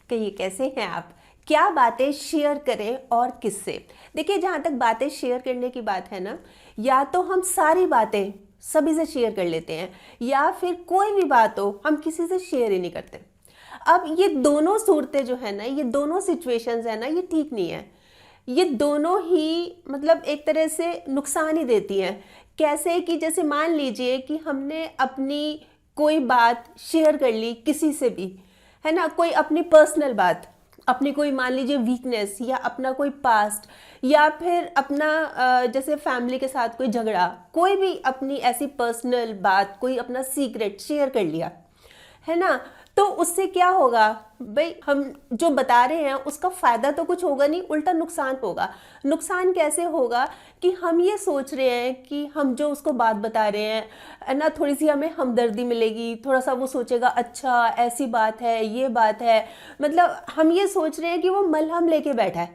कहिए कैसे हैं आप। क्या बातें शेयर करें और किससे। देखिए, जहाँ तक बातें शेयर करने की बात है ना, या तो हम सारी बातें सभी से शेयर कर लेते हैं, या फिर कोई भी बात हो हम किसी से शेयर ही नहीं करते। अब ये दोनों सूरतें जो है ना, ये दोनों सिचुएशंस है ना, ये ठीक नहीं है। ये दोनों ही मतलब एक तरह से नुकसान ही देती हैं। कैसे कि जैसे मान लीजिए कि हमने अपनी कोई बात शेयर कर ली किसी से भी, है ना, कोई अपनी पर्सनल बात, अपनी कोई मान लीजिए वीकनेस, या अपना कोई पास्ट, या फिर अपना जैसे फैमिली के साथ कोई झगड़ा, कोई भी अपनी ऐसी पर्सनल बात, कोई अपना सीक्रेट शेयर कर लिया, है ना। तो उससे क्या होगा भाई, हम जो बता रहे हैं उसका फ़ायदा तो कुछ होगा नहीं, उल्टा नुकसान होगा। नुकसान कैसे होगा कि हम ये सोच रहे हैं कि हम जो उसको बात बता रहे हैं, है ना, थोड़ी सी हमें हमदर्दी मिलेगी, थोड़ा सा वो सोचेगा अच्छा ऐसी बात है, ये बात है, मतलब हम ये सोच रहे हैं कि वो मलहम लेके बैठा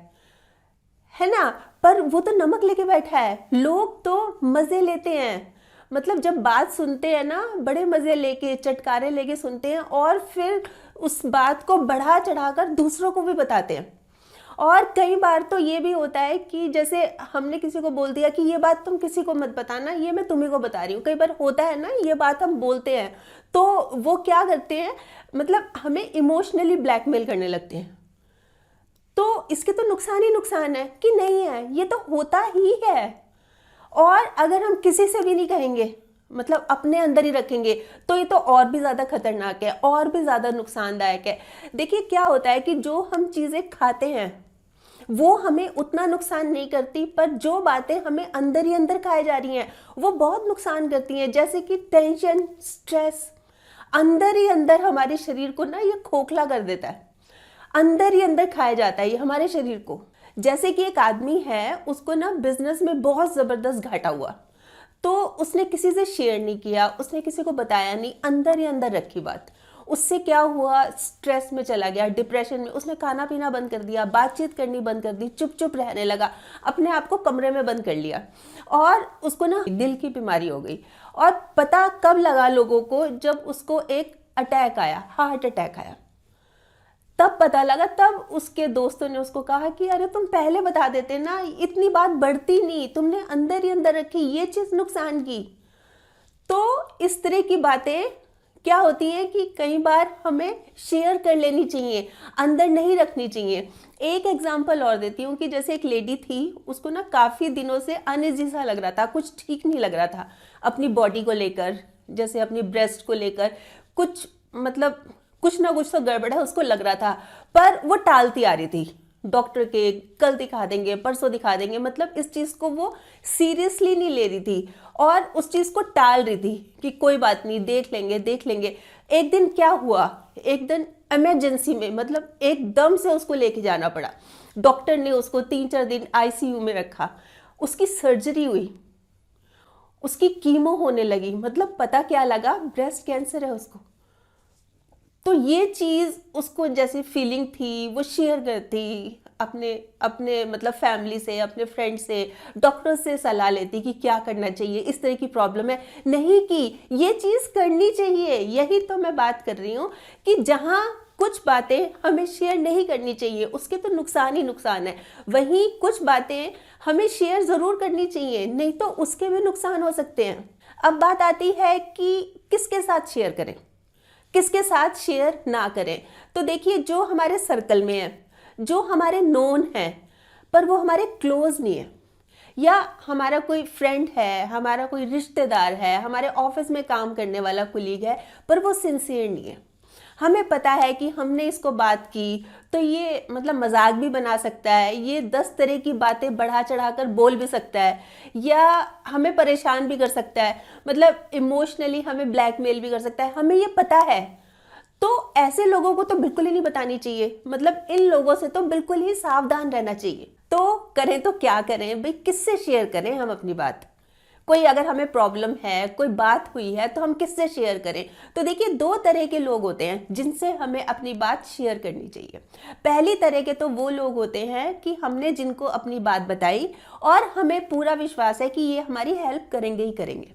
है ना। पर वो तो नमक लेके बैठा है। लोग तो मज़े लेते हैं, मतलब जब बात सुनते हैं ना, बड़े मज़े लेके चटकारे लेके सुनते हैं, और फिर उस बात को बढ़ा चढ़ाकर दूसरों को भी बताते हैं। और कई बार तो ये भी होता है कि जैसे हमने किसी को बोल दिया कि ये बात तुम किसी को मत बताना, ये मैं तुम्ही को बता रही हूँ। कई बार होता है ना, ये बात हम बोलते हैं तो वो क्या करते हैं, मतलब हमें इमोशनली ब्लैकमेल करने लगते हैं। तो इसके तो नुकसान ही नुकसान है कि नहीं है, ये तो होता ही है। और अगर हम किसी से भी नहीं कहेंगे, मतलब अपने अंदर ही रखेंगे, तो ये तो और भी ज़्यादा खतरनाक है, और भी ज़्यादा नुकसानदायक है। देखिए क्या होता है कि जो हम चीज़ें खाते हैं वो हमें उतना नुकसान नहीं करती, पर जो बातें हमें अंदर ही अंदर खाई जा रही हैं वो बहुत नुकसान करती हैं। जैसे कि टेंशन, स्ट्रेस, अंदर ही अंदर हमारे शरीर को ना ये खोखला कर देता है, अंदर ही अंदर खाया जाता है ये हमारे शरीर को। जैसे कि एक आदमी है, उसको ना बिजनेस में बहुत ज़बरदस्त घाटा हुआ, तो उसने किसी से शेयर नहीं किया, उसने किसी को बताया नहीं, अंदर ही अंदर रखी बात। उससे क्या हुआ, स्ट्रेस में चला गया, डिप्रेशन में। उसने खाना पीना बंद कर दिया, बातचीत करनी बंद कर दी, चुप चुप रहने लगा, अपने आप को कमरे में बंद कर लिया, और उसको ना दिल की बीमारी हो गई। और पता कब लगा लोगों को, जब उसको एक अटैक आया, हार्ट अटैक आया, तब पता लगा। तब उसके दोस्तों ने उसको कहा कि अरे तुम पहले बता देते ना, इतनी बात बढ़ती नहीं, तुमने अंदर ही अंदर रखी, ये चीज़ नुकसान की। तो इस तरह की बातें क्या होती हैं कि कई बार हमें शेयर कर लेनी चाहिए, अंदर नहीं रखनी चाहिए। एक एग्जांपल और देती हूँ कि जैसे एक लेडी थी, उसको ना काफ़ी दिनों से अनईजी सा लग रहा था, कुछ ठीक नहीं लग रहा था अपनी बॉडी को लेकर, जैसे अपनी ब्रेस्ट को लेकर कुछ, मतलब कुछ ना कुछ तो गड़बड़ है उसको लग रहा था, पर वो टालती आ रही थी डॉक्टर के, कल दिखा देंगे, परसों दिखा देंगे, मतलब इस चीज़ को वो सीरियसली नहीं ले रही थी, और उस चीज़ को टाल रही थी कि कोई बात नहीं, देख लेंगे देख लेंगे। एक दिन क्या हुआ, एक दिन इमरजेंसी में, मतलब एकदम से उसको लेके जाना पड़ा। डॉक्टर ने उसको 3-4 दिन आईसीयू में रखा, उसकी सर्जरी हुई, उसकी कीमो होने लगी, मतलब पता क्या लगा, ब्रेस्ट कैंसर है उसको। तो ये चीज़ उसको जैसी फीलिंग थी वो शेयर करती अपने अपने मतलब फैमिली से, अपने फ्रेंड से, डॉक्टर से सलाह लेती कि क्या करना चाहिए, इस तरह की प्रॉब्लम है। नहीं कि ये चीज़ करनी चाहिए, यही तो मैं बात कर रही हूँ कि जहाँ कुछ बातें हमें शेयर नहीं करनी चाहिए, उसके तो नुकसान ही नुकसान है। वहीं कुछ बातें हमें शेयर ज़रूर करनी चाहिए, नहीं तो उसके भी नुकसान हो सकते हैं। अब बात आती है कि किसके साथ शेयर करें, किसके साथ शेयर ना करें। तो देखिए, जो हमारे सर्कल में है, जो हमारे नोन है, पर वो हमारे क्लोज नहीं है, या हमारा कोई फ्रेंड है, हमारा कोई रिश्तेदार है, हमारे ऑफिस में काम करने वाला कुलीग है, पर वो सिंसियर नहीं है। हमें पता है कि हमने इसको बात की तो ये मतलब मजाक भी बना सकता है, ये 10 तरह की बातें बढ़ा चढ़ाकर बोल भी सकता है, या हमें परेशान भी कर सकता है, मतलब इमोशनली हमें ब्लैकमेल भी कर सकता है, हमें ये पता है। तो ऐसे लोगों को तो बिल्कुल ही नहीं बतानी चाहिए, मतलब इन लोगों से तो बिल्कुल ही सावधान रहना चाहिए। तो करें तो क्या करें भाई, किससे शेयर करें हम अपनी बात। कोई अगर हमें प्रॉब्लम है, कोई बात हुई है, तो हम किससे शेयर करें। तो देखिए, 2 तरह के लोग होते हैं जिनसे हमें अपनी बात शेयर करनी चाहिए। पहली तरह के तो वो लोग होते हैं कि हमने जिनको अपनी बात बताई और हमें पूरा विश्वास है कि ये हमारी हेल्प करेंगे ही करेंगे,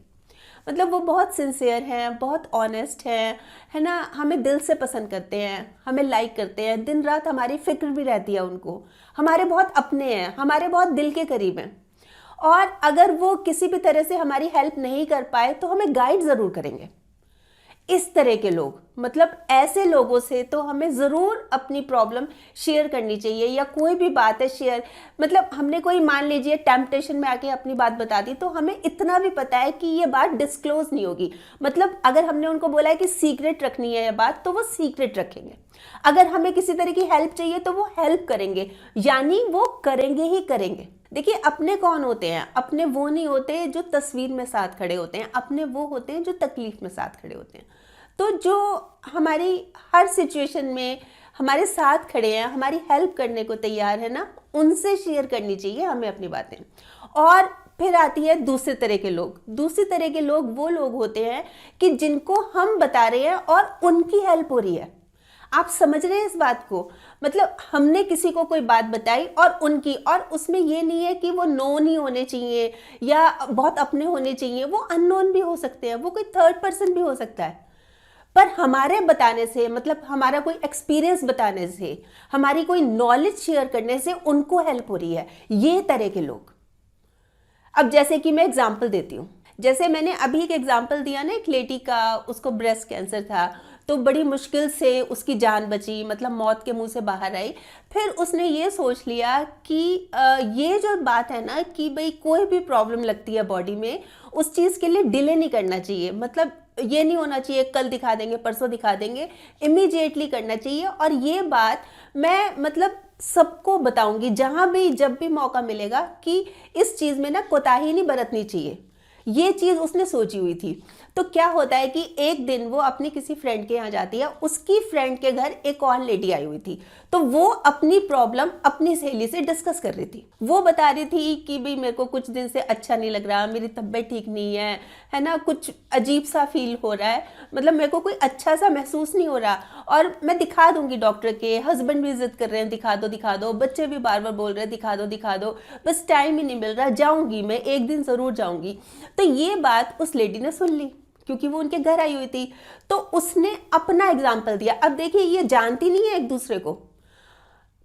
मतलब वो बहुत सिंसियर हैं, बहुत ऑनेस्ट हैं, है ना, हमें दिल से पसंद करते हैं, हमें लाइक करते हैं, दिन रात हमारी फिक्र भी रहती है उनको, हमारे बहुत अपने हैं, हमारे बहुत दिल के करीब हैं। और अगर वो किसी भी तरह से हमारी हेल्प नहीं कर पाए तो हमें गाइड ज़रूर करेंगे। इस तरह के लोग, मतलब ऐसे लोगों से तो हमें ज़रूर अपनी प्रॉब्लम शेयर करनी चाहिए, या कोई भी बात है शेयर, मतलब हमने कोई मान लीजिए टेम्पटेशन में आके अपनी बात बता दी, तो हमें इतना भी पता है कि ये बात डिस्क्लोज नहीं होगी। मतलब अगर हमने उनको बोला है कि सीक्रेट रखनी है ये बात, तो वो सीक्रेट रखेंगे। अगर हमें किसी तरह की हेल्प चाहिए तो वो हेल्प करेंगे, यानी वो करेंगे ही करेंगे। देखिए, अपने कौन होते हैं? अपने वो नहीं होते जो तस्वीर में साथ खड़े होते हैं, अपने वो होते हैं जो तकलीफ में साथ खड़े होते हैं। तो जो हमारी हर सिचुएशन में हमारे साथ खड़े हैं, हमारी हेल्प करने को तैयार है ना, उनसे शेयर करनी चाहिए हमें अपनी बातें। और फिर आती है दूसरे तरह के लोग। दूसरी तरह के लोग वो लोग होते हैं कि जिनको हम बता रहे हैं और उनकी हेल्प हो रही है। आप समझ रहे हैं इस बात को? मतलब हमने किसी को कोई बात बताई और उनकी, और उसमें ये नहीं है कि वो नोन ही होने चाहिए या बहुत अपने होने चाहिए, वो अननोन भी हो सकते हैं, वो कोई थर्ड पर्सन भी हो सकता है, पर हमारे बताने से, मतलब हमारा कोई एक्सपीरियंस बताने से, हमारी कोई नॉलेज शेयर करने से उनको हेल्प हो रही है। ये तरह के लोग। अब जैसे कि मैं एग्जांपल देती हूँ, जैसे मैंने अभी एक एग्जांपल दिया ना, एक लेडी का, उसको ब्रेस्ट कैंसर था, तो बड़ी मुश्किल से उसकी जान बची, मतलब मौत के मुंह से बाहर आई। फिर उसने ये सोच लिया कि ये जो बात है ना कि भाई कोई भी प्रॉब्लम लगती है बॉडी में, उस चीज़ के लिए डिले नहीं करना चाहिए। मतलब ये नहीं होना चाहिए कल दिखा देंगे, परसों दिखा देंगे, इमीडिएटली करना चाहिए। और ये बात मैं मतलब सबको बताऊंगी जहाँ भी, जब भी मौका मिलेगा, कि इस चीज़ में ना कोताही नहीं बरतनी चाहिए। ये चीज़ उसने सोची हुई थी। तो क्या होता है कि एक दिन वो अपनी किसी फ्रेंड के यहाँ जाती है, उसकी फ्रेंड के घर एक और लेडी आई हुई थी, तो वो अपनी प्रॉब्लम अपनी सहेली से डिस्कस कर रही थी। वो बता रही थी कि भाई मेरे को कुछ दिन से अच्छा नहीं लग रहा, मेरी तबीयत ठीक नहीं है ना, कुछ अजीब सा फील हो रहा है, मतलब मेरे को कोई अच्छा सा महसूस नहीं हो रहा, और मैं दिखा दूंगी डॉक्टर के, हस्बैंड भी जिद कर रहे हैं दिखा दो, बच्चे भी बार बार बोल रहे हैं दिखा दो, बस टाइम ही नहीं मिल रहा, जाऊंगी मैं, एक दिन ज़रूर जाऊंगी। तो ये बात उस लेडी ने सुन ली, क्योंकि वो उनके घर आई हुई थी। तो उसने अपना एग्जाम्पल दिया। अब देखिए, ये जानती नहीं है एक दूसरे को,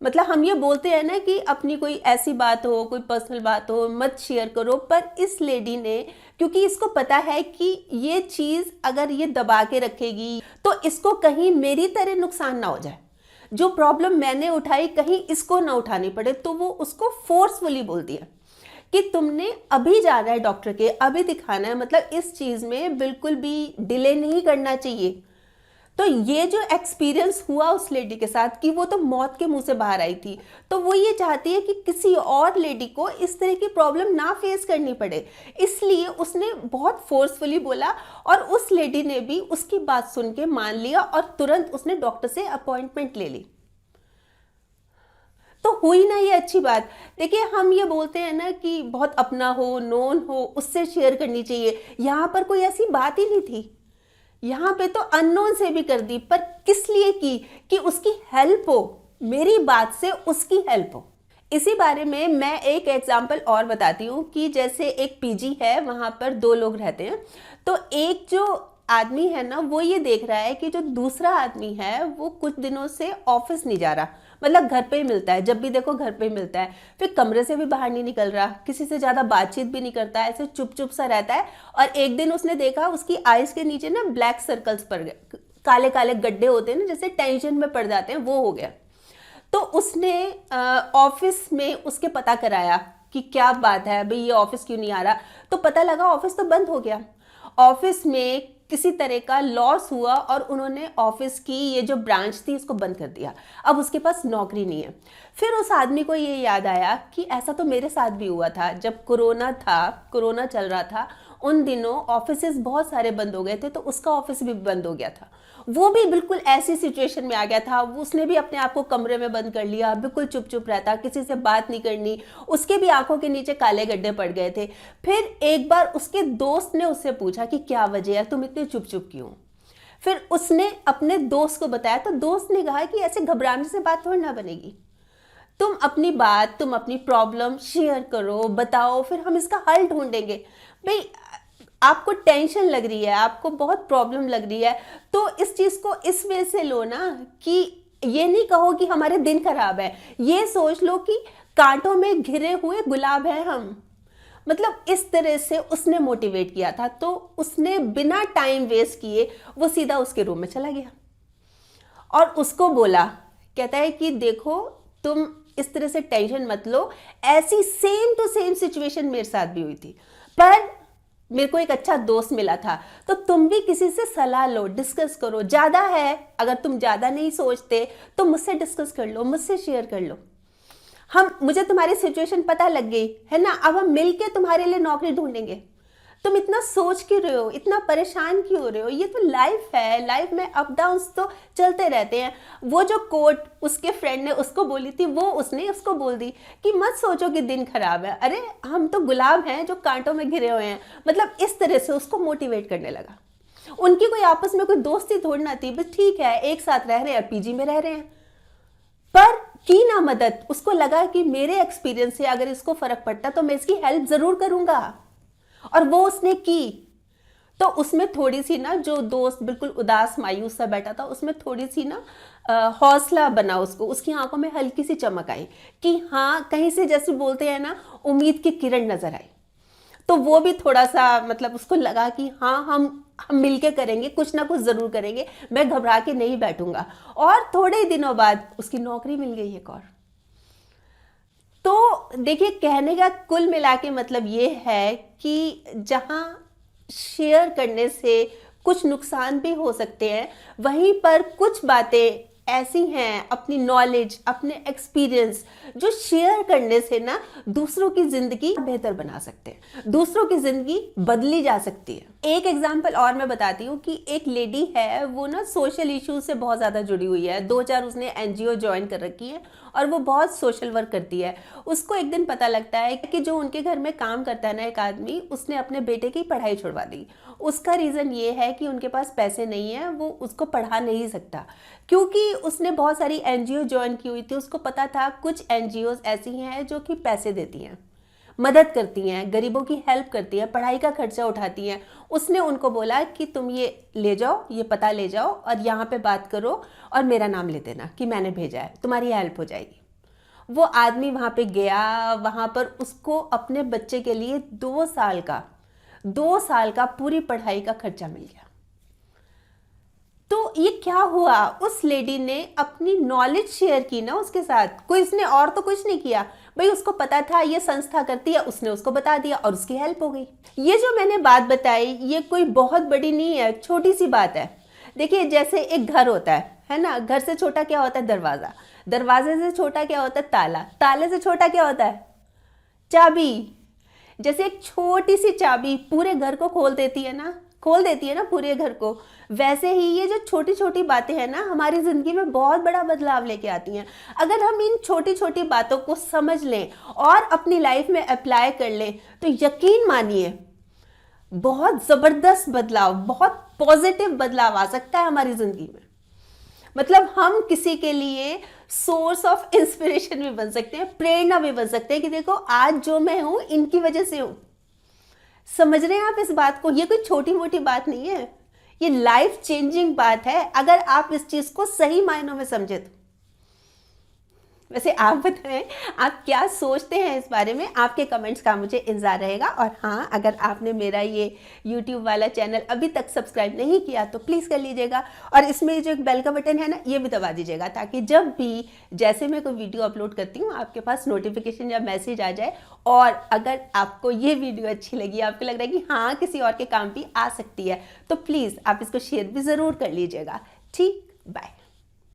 मतलब हम ये बोलते हैं ना कि अपनी कोई ऐसी बात हो, कोई पर्सनल बात हो, मत शेयर करो, पर इस लेडी ने, क्योंकि इसको पता है कि ये चीज़ अगर ये दबा के रखेगी तो इसको कहीं मेरी तरह नुकसान ना हो जाए, जो प्रॉब्लम मैंने उठाई कहीं इसको ना उठानी पड़े, तो वो उसको फोर्सफुली बोल दिया कि तुमने अभी जाना है डॉक्टर के, अभी दिखाना है, मतलब इस चीज़ में बिल्कुल भी डिले नहीं करना चाहिए। तो ये जो एक्सपीरियंस हुआ उस लेडी के साथ कि वो तो मौत के मुंह से बाहर आई थी, तो वो ये चाहती है कि किसी और लेडी को इस तरह की प्रॉब्लम ना फेस करनी पड़े, इसलिए उसने बहुत फोर्सफुली बोला, और उस लेडी ने भी उसकी बात सुन के मान लिया और तुरंत उसने डॉक्टर से अपॉइंटमेंट ले ली। तो हुई ना ये अच्छी बात। देखिए, हम ये बोलते हैं ना कि बहुत अपना हो, नोन हो, उससे शेयर करनी चाहिए, यहाँ पर कोई ऐसी बात ही नहीं थी। यहाँ पे तो अननोन से भी कर दी, पर किस लिए की? कि उसकी हेल्प हो, मेरी बात से उसकी हेल्प हो। इसी बारे में मैं एक एग्जांपल और बताती हूँ कि जैसे एक पीजी है, वहाँ पर 2 लोग रहते हैं। तो एक जो आदमी है ना, वो ये देख रहा है कि जो दूसरा आदमी है वो कुछ दिनों से ऑफिस नहीं जा रहा, मतलब घर पे ही मिलता है, जब भी देखो घर पे ही मिलता है, फिर कमरे से भी बाहर नहीं निकल रहा, किसी से ज़्यादा बातचीत भी नहीं करता, ऐसे चुप चुप सा रहता है। और एक दिन उसने देखा उसकी आइज़ के नीचे ना ब्लैक सर्कल्स पड़ गए, काले काले गड्ढे होते हैं ना, जैसे टेंशन में पड़ जाते हैं, वो हो गया। तो उसने ऑफिस में उसके पता कराया कि क्या बात है भाई, ये ऑफिस क्यों नहीं आ रहा। तो पता लगा ऑफिस तो बंद हो गया, ऑफिस में किसी तरह का लॉस हुआ और उन्होंने ऑफिस की ये जो ब्रांच थी इसको बंद कर दिया। अब उसके पास नौकरी नहीं है। फिर उस आदमी को ये याद आया कि ऐसा तो मेरे साथ भी हुआ था, जब कोरोना चल रहा था, उन दिनों ऑफिसेज बहुत सारे बंद हो गए थे, तो उसका ऑफिस भी बंद हो गया था। वो भी बिल्कुल ऐसी सिचुएशन में आ गया था, उसने भी अपने आप को कमरे में बंद कर लिया, बिल्कुल चुप चुप रहता, किसी से बात नहीं करनी, उसके भी आंखों के नीचे काले गड्ढे पड़ गए थे। फिर एक बार उसके दोस्त ने उससे पूछा कि क्या वजह है, तुम इतने चुप चुप क्यों? फिर उसने अपने दोस्त को बताया, तो दोस्त ने कहा कि ऐसे घबराने से बात थोड़ी ना बनेगी, तुम अपनी बात, तुम अपनी प्रॉब्लम शेयर करो, बताओ, फिर हम इसका हल ढूंढेंगे। भाई आपको टेंशन लग रही है, आपको बहुत प्रॉब्लम लग रही है, तो इस चीज़ को इस वे से लो ना कि ये नहीं कहो कि हमारे दिन खराब है, ये सोच लो कि कांटों में घिरे हुए गुलाब हैं हम। मतलब इस तरह से उसने मोटिवेट किया था। तो उसने बिना टाइम वेस्ट किए वो सीधा उसके रूम में चला गया और उसको बोला, कहता है कि देखो तुम इस तरह से टेंशन मत लो, ऐसी सेम टू सेम सिचुएशन मेरे साथ भी हुई थी, पर मेरे को एक अच्छा दोस्त मिला था, तो तुम भी किसी से सलाह लो, डिस्कस करो, ज़्यादा है, अगर तुम ज़्यादा नहीं सोचते तो मुझसे डिस्कस कर लो, मुझसे शेयर कर लो। मुझे तुम्हारी सिचुएशन पता लग गई है ना, अब हम मिलके तुम्हारे लिए नौकरी ढूंढेंगे। तुम इतना सोच क्यों रहे हो, इतना परेशान क्यों हो रहे हो, ये तो लाइफ है, लाइफ में अप डाउन्स तो चलते रहते हैं। वो जो कोट उसके फ्रेंड ने उसको बोली थी, वो उसने उसको बोल दी कि मत सोचो कि दिन खराब है, अरे हम तो गुलाब हैं जो कांटों में घिरे हुए हैं। मतलब इस तरह से उसको मोटिवेट करने लगा। उनकी कोई आपस में कोई दोस्ती थोड़ी ना थी, बस ठीक है एक साथ रह रहे हैं, पीजी में रह रहे हैं, पर की ना मदद। उसको लगा कि मेरे एक्सपीरियंस से अगर इसको फर्क पड़ता तो मैं इसकी हेल्प जरूर करूंगा, और वो उसने की। तो उसमें थोड़ी सी ना, जो दोस्त बिल्कुल उदास मायूस सा बैठा था, उसमें थोड़ी सी ना हौसला बना उसको, उसकी आंखों में हल्की सी चमक आई कि हाँ कहीं से, जैसे बोलते हैं ना, उम्मीद की किरण नजर आई। तो वो भी थोड़ा सा मतलब उसको लगा कि हाँ हम मिलके करेंगे, कुछ ना कुछ जरूर करेंगे, मैं घबरा के नहीं बैठूंगा। और थोड़े ही दिनों बाद उसकी नौकरी मिल गई एक और। तो देखिए, कहने का कुल मिला के मतलब ये है कि जहां शेयर करने से कुछ नुकसान भी हो सकते हैं, वहीं पर कुछ बातें ऐसी हैं, अपनी नॉलेज, अपने एक्सपीरियंस, जो शेयर करने से ना दूसरों की जिंदगी बेहतर बना सकते हैं, दूसरों की जिंदगी बदली जा सकती है। एक एग्जांपल और मैं बताती हूँ कि एक लेडी है, वो ना सोशल इश्यूज से बहुत ज़्यादा जुड़ी हुई है, 2-4 उसने एनजीओ ज्वाइन कर रखी है और वो बहुत सोशल वर्क करती है। उसको एक दिन पता लगता है कि जो उनके घर में काम करता है ना एक आदमी, उसने अपने बेटे की पढ़ाई छुड़वा दी। उसका रीज़न ये है कि उनके पास पैसे नहीं है, वो उसको पढ़ा नहीं सकता, क्योंकि उसने बहुत सारी एनजीओ ज्वाइन की हुई थी। उसको पता था कुछ एनजीओ ऐसी हैं जो कि पैसे देती हैं, मदद करती हैं, गरीबों की हेल्प करती हैं, पढ़ाई का खर्चा उठाती हैं। उसने उनको बोला कि तुम ये ले जाओ, ये पता ले जाओ और यहाँ पे बात करो और मेरा नाम ले देना कि मैंने भेजा है, तुम्हारी हेल्प हो जाएगी। वो आदमी वहाँ पे गया, वहाँ पर उसको अपने बच्चे के लिए 2 साल का पूरी पढ़ाई का खर्चा मिल गया। तो ये क्या हुआ, उस लेडी ने अपनी नॉलेज शेयर की ना उसके साथ, कोई इसने और तो कुछ नहीं किया भाई, उसको पता था ये संस्था करती है, उसने उसको बता दिया और उसकी हेल्प हो गई। ये जो मैंने बात बताई ये कोई बहुत बड़ी नहीं है, छोटी सी बात है। देखिए, जैसे एक घर होता है ना, घर से छोटा क्या होता है दरवाजा, दरवाजे से छोटा क्या होता है ताला, ताले से छोटा क्या होता है चाबी। जैसे एक छोटी सी चाबी पूरे घर को खोल देती है ना पूरे घर को, वैसे ही ये जो छोटी छोटी बातें हैं ना हमारी जिंदगी में बहुत बड़ा बदलाव लेके आती हैं। अगर हम इन छोटी छोटी बातों को समझ लें और अपनी लाइफ में अप्लाई कर लें तो यकीन मानिए बहुत जबरदस्त बदलाव, बहुत पॉजिटिव बदलाव आ सकता है हमारी जिंदगी में। मतलब हम किसी के लिए सोर्स ऑफ इंस्पिरेशन भी बन सकते हैं, प्रेरणा भी बन सकते हैं कि देखो आज जो मैं हूं इनकी वजह से हूं। समझ रहे हैं आप इस बात को? ये कोई छोटी मोटी बात नहीं है, ये लाइफ चेंजिंग बात है अगर आप इस चीज को सही मायनों में समझे तो। वैसे आप बताएं आप क्या सोचते हैं इस बारे में, आपके कमेंट्स का मुझे इंतजार रहेगा। और हाँ, अगर आपने मेरा ये YouTube वाला चैनल अभी तक सब्सक्राइब नहीं किया तो प्लीज़ कर लीजिएगा, और इसमें जो एक बेल का बटन है ना ये भी दबा दीजिएगा, ताकि जब भी जैसे मैं कोई वीडियो अपलोड करती हूँ आपके पास नोटिफिकेशन या मैसेज आ जाए। और अगर आपको ये वीडियो अच्छी लगी, आपको लग रहा है कि हाँ किसी और के काम भी आ सकती है, तो प्लीज़ आप इसको शेयर भी ज़रूर कर लीजिएगा। ठीक, बाय।